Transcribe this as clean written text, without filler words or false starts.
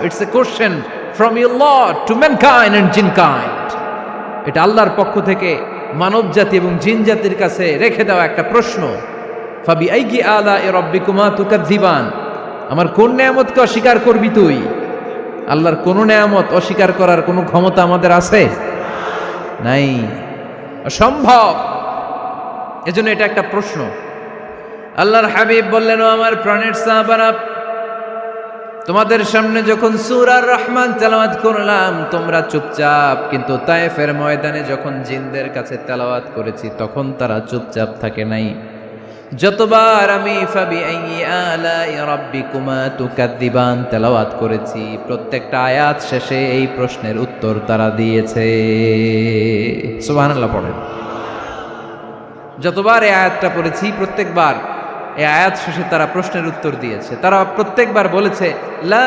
It's a question from your Lord to mankind and jinnkind. এটা আল্লাহর পক্ষ থেকে মানব জাতি এবং জিন জাতির কাছে রেখে দেওয়া একটা প্রশ্ন। ফাবি আইগি আলা এ রব্বিকুমা তুকাজ্জিবান, আমার কোন নেয়ামতকে অস্বীকার করবি তুই? আল্লাহর কোন নেয়ামত অস্বীকার করার কোনো ক্ষমতা আমাদের আছে? নাই, অসম্ভব। এজন্য এটা একটা প্রশ্ন। আল্লাহর হাবিব বললেন, ও আমার প্রাণের সাহাবারা, তোমাদের সামনে যখন সূরা আর রহমান তেলাওয়াত করলাম তোমরা চুপচাপ, কিন্তু তায়েফের ময়দানে যখন জিনদের কাছে তেলাওয়াত করেছি তখন তারা চুপচাপ থাকে নাই। যতবার আমি ফাবিআইয়ি আলাই রাব্বিকুমা তুকাদ্দিবান তেলাওয়াত করেছি, প্রত্যেকটা আয়াত শেষে এই প্রশ্নের উত্তর তারা দিয়েছে। সুবহানাল্লাহ পড়েন। যতবার এই আয়াতটা পড়েছি প্রত্যেকবার এই আয়াত শেষে তারা প্রশ্নের উত্তর দিয়েছে। তারা প্রত্যেকবার বলেছে লা